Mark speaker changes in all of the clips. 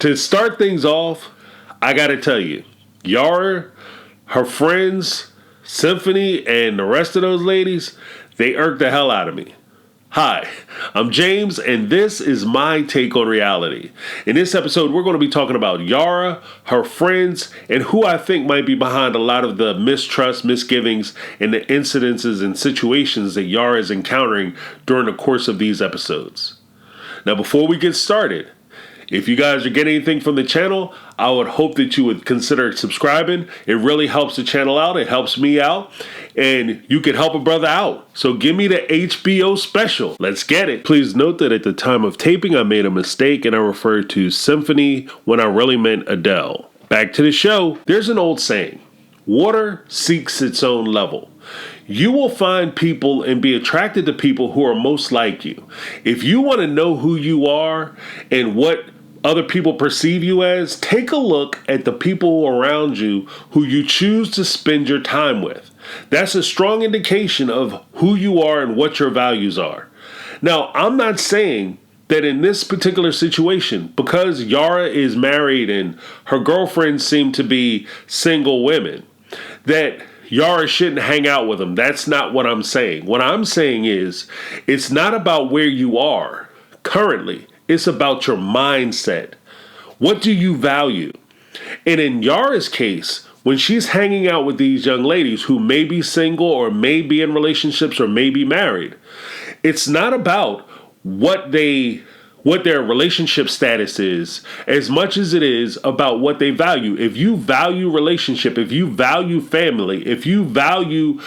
Speaker 1: To start things off, I gotta tell you, Yara, her friends, Symphony, and the rest of those ladies, they irk the hell out of me. Hi, I'm James, and this is my take on reality. In this episode, we're going to be talking about Yara, her friends, and who I think might be behind a lot of the mistrust, misgivings, and the incidences and situations that Yara is encountering during the course of these episodes. Now, before we get started, if you guys are getting anything from the channel, I would hope that you would consider subscribing. It really helps the channel out. It helps me out. And you can help a brother out. So give me the HBO special. Let's get it. Please note that at the time of taping, I made a mistake and I referred to Symphony when I really meant Adele. Back to the show. There's an old saying, water seeks its own level. You will find people and be attracted to people who are most like you. If you want to know who you are and what other people perceive you as, take a look at the people around you who you choose to spend your time with. That's a strong indication of who you are and what your values are. Now, I'm not saying that in this particular situation, because Yara is married and her girlfriends seem to be single women, that Yara shouldn't hang out with them. That's not what I'm saying. What I'm saying is, it's not about where you are currently. It's about your mindset. What do you value? And in Yara's case, when she's hanging out with these young ladies who may be single or may be in relationships or may be married, it's not about what their relationship status is as much as it is about what they value. If you value relationship, if you value family, if you value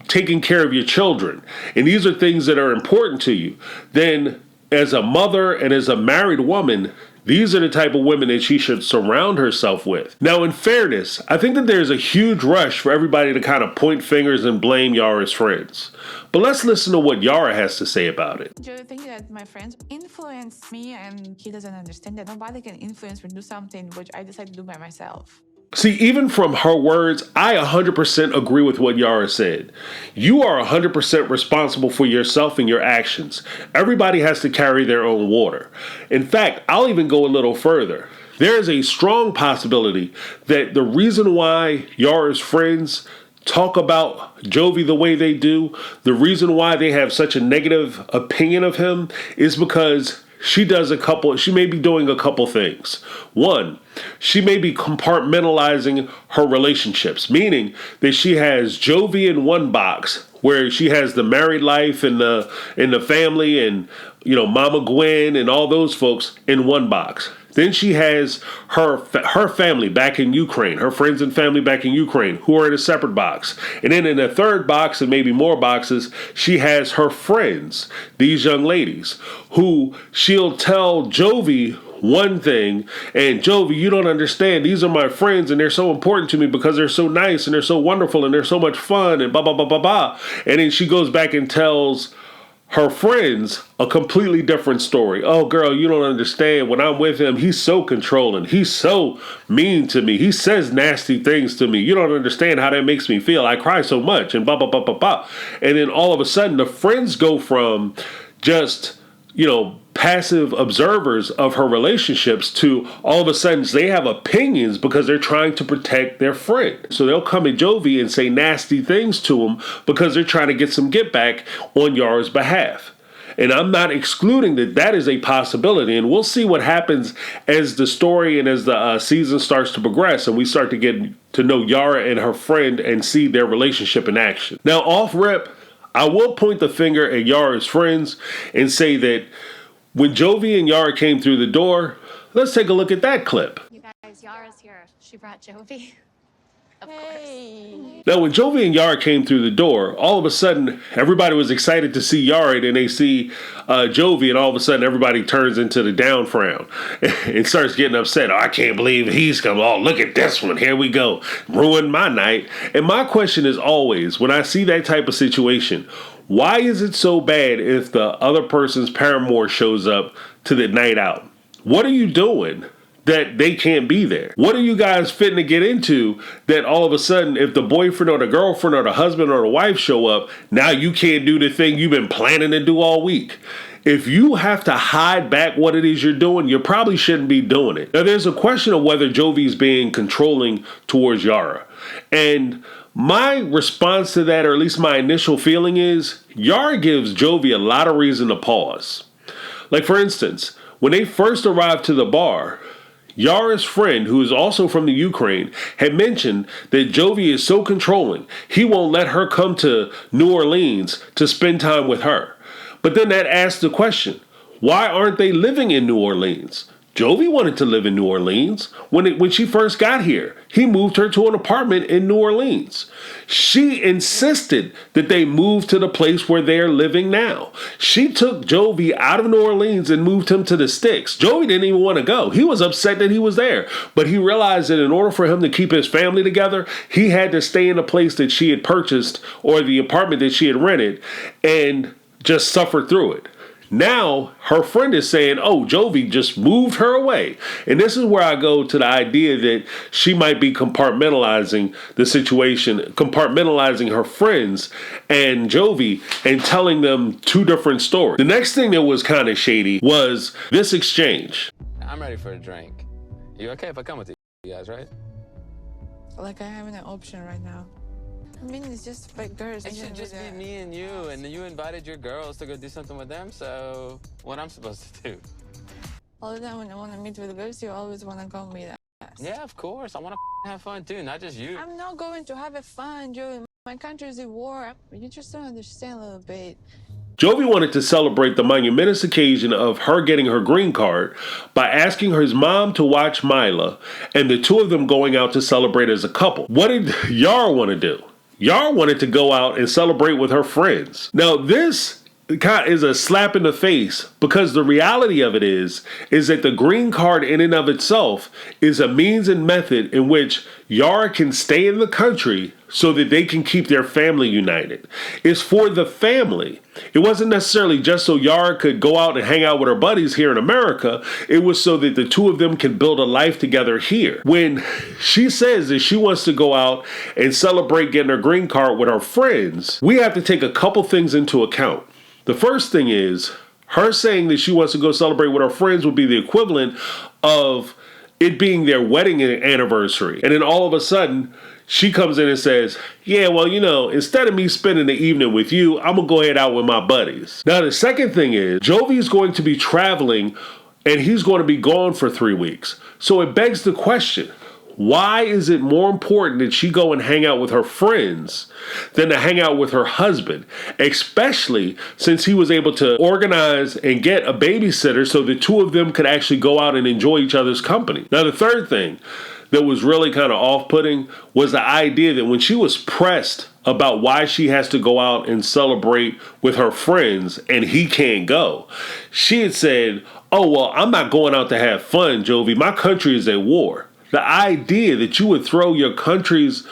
Speaker 1: taking care of your children, and these are things that are important to you, then as a mother and as a married woman, these are the type of women that she should surround herself with. Now, in fairness, I think that there's a huge rush for everybody to kind of point fingers and blame Yara's friends. But let's listen to what Yara has to say about it.
Speaker 2: Do you think that my friends influence me and he doesn't understand that nobody can influence me to do something which I decide to do by myself?
Speaker 1: See, even from her words, I 100% agree with what Yara said. You are 100% responsible for yourself and your actions. Everybody has to carry their own water. In fact, I'll even go a little further. There is a strong possibility that the reason why Yara's friends talk about Jovi the way they do, the reason why they have such a negative opinion of him is because she may be doing a couple things. One, she may be compartmentalizing her relationships, meaning that she has Jovi in one box where she has the married life and the family and, Mama Gwen and all those folks in one box. Then she has her family back in Ukraine, her friends and family back in Ukraine, who are in a separate box. And then in a third box and maybe more boxes, she has her friends, these young ladies, who she'll tell Jovi one thing, and Jovi, you don't understand. These are my friends, and they're so important to me because they're so nice and they're so wonderful and they're so much fun and blah, blah, blah, blah, blah. And then she goes back and tells her friends a completely different story. Oh, girl, you don't understand. When I'm with him, he's so controlling. He's so mean to me. He says nasty things to me. You don't understand how that makes me feel. I cry so much and blah, blah, blah, blah, blah. And then all of a sudden, the friends go from just, passive observers of her relationships to all of a sudden they have opinions because they're trying to protect their friend. So they'll come at Jovi and say nasty things to him because they're trying to get some get back on Yara's behalf. And I'm not excluding that is a possibility. And we'll see what happens as the story and as the season starts to progress and we start to get to know Yara and her friend and see their relationship in action. Now, off rip, I will point the finger at Yara's friends and say that when Jovi and Yara came through the door, let's take a look at that clip.
Speaker 3: You guys, Yara's here. She brought Jovi. Of course.
Speaker 1: Now, when Jovi and Yara came through the door, all of a sudden, everybody was excited to see Yara, and then they see Jovi, and all of a sudden, everybody turns into the down frown and starts getting upset. Oh, I can't believe he's come. Oh, look at this one. Here we go. Ruined my night. And my question is always, when I see that type of situation, why is it so bad if the other person's paramour shows up to the night out? What are you doing that they can't be there? What are you guys fitting to get into that all of a sudden, if the boyfriend or the girlfriend or the husband or the wife show up, now you can't do the thing you've been planning to do all week? If you have to hide back what it is you're doing, you probably shouldn't be doing it. Now, there's a question of whether Jovi's being controlling towards Yara. And my response to that, or at least my initial feeling is, Yara gives Jovi a lot of reason to pause. Like, for instance, when they first arrived to the bar, Yara's friend, who is also from the Ukraine, had mentioned that Jovi is so controlling, he won't let her come to New Orleans to spend time with her. But then that asks the question, why aren't they living in New Orleans? Jovi wanted to live in New Orleans when she first got here. He moved her to an apartment in New Orleans. She insisted that they move to the place where they're living now. She took Jovi out of New Orleans and moved him to the sticks. Jovi didn't even want to go. He was upset that he was there, but he realized that in order for him to keep his family together, he had to stay in the place that she had purchased or the apartment that she had rented and just suffer through it. Now, her friend is saying, oh, Jovi just moved her away. And this is where I go to the idea that she might be compartmentalizing the situation, compartmentalizing her friends and Jovi and telling them two different stories. The next thing that was kind of shady was this exchange.
Speaker 4: I'm ready for a drink. You okay if I come with you guys, right?
Speaker 2: Like I have an option right now. I mean, it's just like girls.
Speaker 4: It should just be me and you, and you invited your girls to go do something with them, so what I'm supposed to do?
Speaker 2: All the time when I want to meet with girls, you always want to go meet us.
Speaker 4: Yeah, of course. I want to have fun too, not just you.
Speaker 2: I'm not going to have a fun, Joey. My country is at war. You just don't understand a little bit.
Speaker 1: Jovi wanted to celebrate the monumentous occasion of her getting her green card by asking his mom to watch Mila and the two of them going out to celebrate as a couple. What did Yara want to do? Yara wanted to go out and celebrate with her friends. Now, this is a slap in the face because the reality of it is that the green card in and of itself is a means and method in which Yara can stay in the country so that they can keep their family united. It's for the family. It wasn't necessarily just so Yara could go out and hang out with her buddies here in America. It was so that the two of them can build a life together here. When she says that she wants to go out and celebrate getting her green card with her friends, we have to take a couple things into account. The first thing is her saying that she wants to go celebrate with her friends would be the equivalent of it being their wedding anniversary. And then all of a sudden, she comes in and says, yeah, well, you know, instead of me spending the evening with you, I'm going to go head out with my buddies. Now, the second thing is Jovi is going to be traveling and he's going to be gone for 3 weeks. So it begs the question, why is it more important that she go and hang out with her friends than to hang out with her husband, especially since he was able to organize and get a babysitter so the two of them could actually go out and enjoy each other's company? Now, the third thing that was really kind of off-putting was the idea that when she was pressed about why she has to go out and celebrate with her friends and he can't go, she had said, oh, well, I'm not going out to have fun, Jovi. My country is at war. The idea that you would throw your country's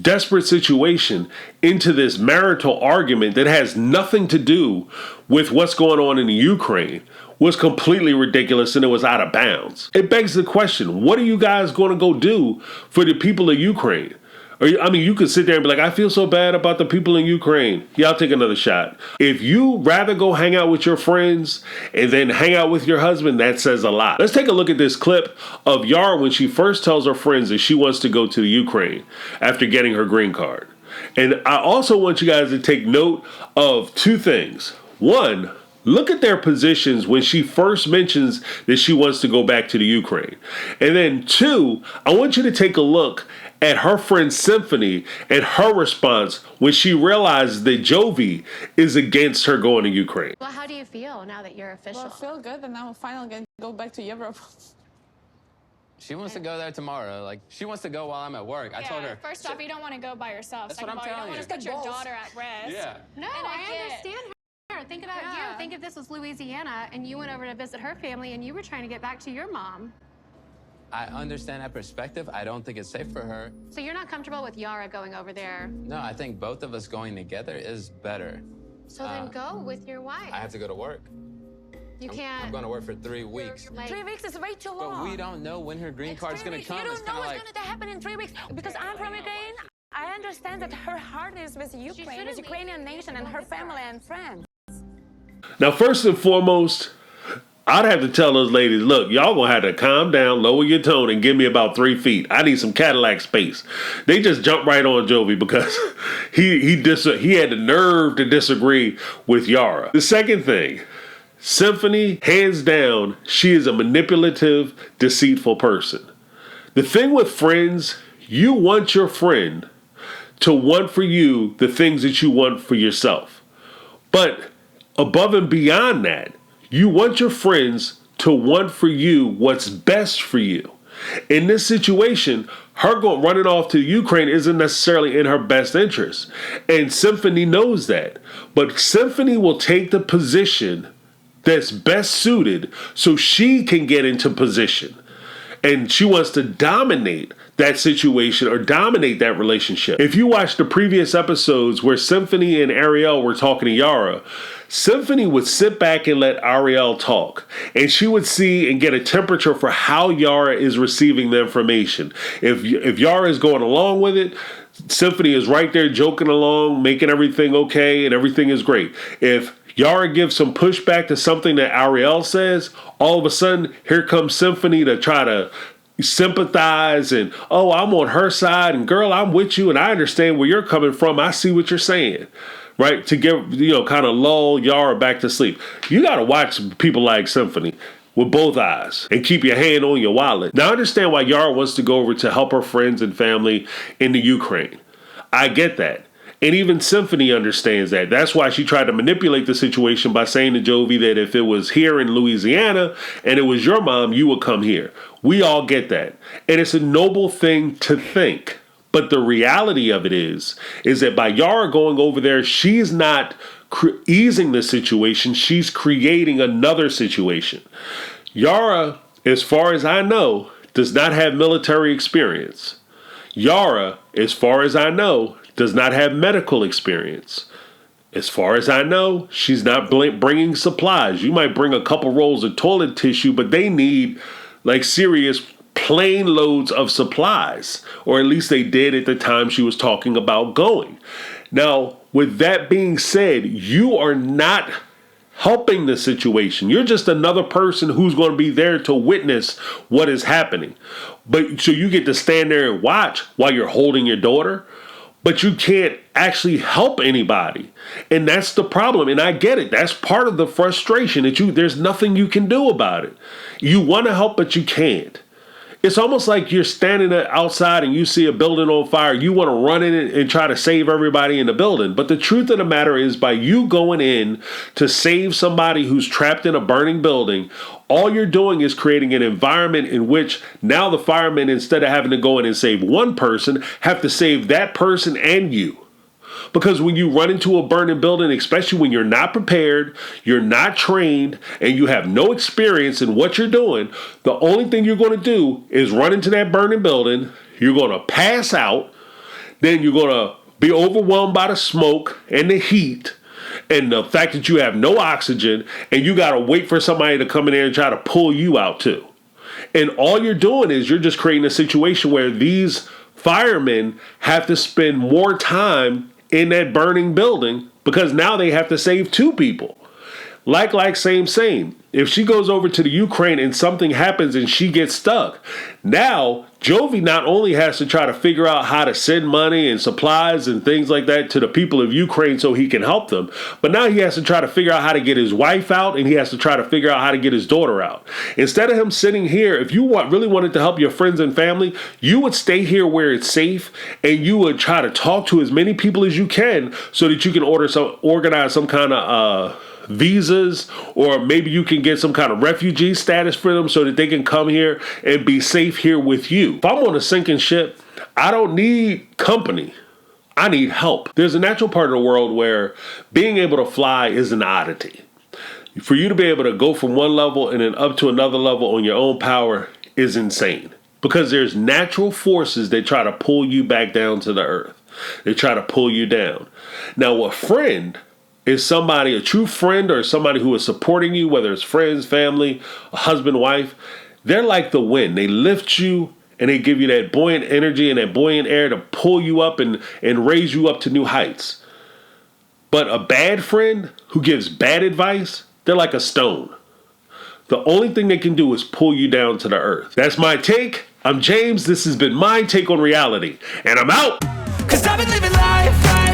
Speaker 1: desperate situation into this marital argument that has nothing to do with what's going on in the Ukraine was completely ridiculous and it was out of bounds. It begs the question, what are you guys going to go do for the people of Ukraine? I mean, you could sit there and be like, I feel so bad about the people in Ukraine. Yeah, I'll take another shot. If you rather go hang out with your friends and then hang out with your husband, that says a lot. Let's take a look at this clip of Yara when she first tells her friends that she wants to go to the Ukraine after getting her green card. And I also want you guys to take note of two things. One, look at their positions when she first mentions that she wants to go back to the Ukraine. And then two, I want you to take a look at her friend Symphony and her response when she realizes that Jovi is against her going to Ukraine.
Speaker 3: Well, how do you feel now that you're official?
Speaker 2: Well, I feel good and I'm finally going to go back to Europe.
Speaker 4: She wants to go there tomorrow. Like, she wants to go while I'm at work. I told her.
Speaker 5: First off, you don't want to go by yourself.
Speaker 4: That's
Speaker 5: Second
Speaker 4: what
Speaker 5: of
Speaker 4: I'm
Speaker 5: all, you don't
Speaker 4: telling
Speaker 5: want to
Speaker 4: you.
Speaker 5: put your daughter at risk.
Speaker 4: Yeah.
Speaker 3: No,
Speaker 5: And
Speaker 3: I
Speaker 5: get-
Speaker 3: understand her. Think about
Speaker 5: Yeah.
Speaker 3: you. Think if this was Louisiana and you went over to visit her family and you were trying to get back to your mom.
Speaker 4: I understand that perspective. I don't think it's safe for her.
Speaker 3: So you're not comfortable with Yara going over there.
Speaker 4: No, I think both of us going together is better.
Speaker 3: So then go with your wife.
Speaker 4: I have to go to work.
Speaker 3: You
Speaker 4: I'm
Speaker 3: can't.
Speaker 4: going to work for 3 weeks.
Speaker 3: Like,
Speaker 6: 3 weeks is way too long.
Speaker 4: But we don't know when her green card's going to come.
Speaker 6: You
Speaker 4: It's
Speaker 6: don't know
Speaker 4: kinda
Speaker 6: what's
Speaker 4: like,
Speaker 6: going to happen in 3 weeks. Because I'm from Ukraine, I understand that her heart is with Ukraine,
Speaker 3: shouldn't
Speaker 6: with
Speaker 3: be.
Speaker 6: Ukrainian nation and her family and friends.
Speaker 1: Now, first and foremost, I'd have to tell those ladies, look, y'all gonna have to calm down, lower your tone, and give me about 3 feet. I need some Cadillac space. They just jumped right on Jovi because he had the nerve to disagree with Yara. The second thing, Symphony, hands down, she is a manipulative, deceitful person. The thing with friends, you want your friend to want for you the things that you want for yourself. But above and beyond that, you want your friends to want for you what's best for you. In this situation, her running off to Ukraine isn't necessarily in her best interest. And Symphony knows that. But Symphony will take the position that's best suited so she can get into position. And she wants to dominate that situation or dominate that relationship. If you watch the previous episodes where Symphony and Ariel were talking to Yara, Symphony would sit back and let Ariel talk. And she would see and get a temperature for how Yara is receiving the information. If Yara is going along with it, Symphony is right there joking along, making everything okay, and everything is great. If Yara gives some pushback to something that Ariel says, all of a sudden, here comes Symphony to try to sympathize and, oh, I'm on her side, and girl, I'm with you, and I understand where you're coming from. I see what you're saying, right? To give, kind of lull Yara back to sleep. You got to watch people like Symphony with both eyes and keep your hand on your wallet. Now, I understand why Yara wants to go over to help her friends and family in the Ukraine. I get that. And even Symphony understands that. That's why she tried to manipulate the situation by saying to Jovi that if it was here in Louisiana and it was your mom, you would come here. We all get that. And it's a noble thing to think. But the reality of it is that by Yara going over there, she's not easing the situation. She's creating another situation. Yara, as far as I know, does not have military experience. Yara, as far as I know, does not have medical experience. As far as I know, she's not bringing supplies. You might bring a couple rolls of toilet tissue, but they need like serious plane loads of supplies, or at least they did at the time she was talking about going. Now, with that being said, you are not helping the situation. You're just another person who's going to be there to witness what is happening. But so you get to stand there and watch while you're holding your daughter, but you can't actually help anybody. And that's the problem. And I get it. That's part of the frustration that there's nothing you can do about it. You want to help, but you can't. It's almost like you're standing outside and you see a building on fire. You want to run in and try to save everybody in the building. But the truth of the matter is, by you going in to save somebody who's trapped in a burning building, all you're doing is creating an environment in which now the firemen, instead of having to go in and save one person, have to save that person and you. Because when you run into a burning building, especially when you're not prepared, you're not trained, and you have no experience in what you're doing, the only thing you're going to do is run into that burning building. You're going to pass out. Then you're going to be overwhelmed by the smoke and the heat and the fact that you have no oxygen, and you got to wait for somebody to come in there and try to pull you out too. And all you're doing is you're just creating a situation where these firemen have to spend more time in that burning building because now they have to save two people. Like, same. If she goes over to the Ukraine and something happens and she gets stuck, now Jovi not only has to try to figure out how to send money and supplies and things like that to the people of Ukraine so he can help them, but now he has to try to figure out how to get his wife out, and he has to try to figure out how to get his daughter out. Instead of him sitting here, if you really wanted to help your friends and family, you would stay here where it's safe, and you would try to talk to as many people as you can so that you can organize some kind of visas, or maybe you can get some kind of refugee status for them so that they can come here and be safe here with you. If I'm on a sinking ship, I don't need company. I need help. There's a natural part of the world where being able to fly is an oddity. For you to be able to go from one level and then up to another level on your own power is insane, because there's natural forces that try to pull you back down to the earth. They try to pull you down. Now, a friend is somebody, a true friend, or somebody who is supporting you, whether it's friends, family, a husband, wife. They're like the wind. They lift you and they give you that buoyant energy and that buoyant air to pull you up and raise you up to new heights. But a bad friend who gives bad advice, they're like a stone. The only thing they can do is pull you down to the earth. That's my take. I'm James. This has been my take on reality. And I'm out.
Speaker 7: 'Cause I've been living life right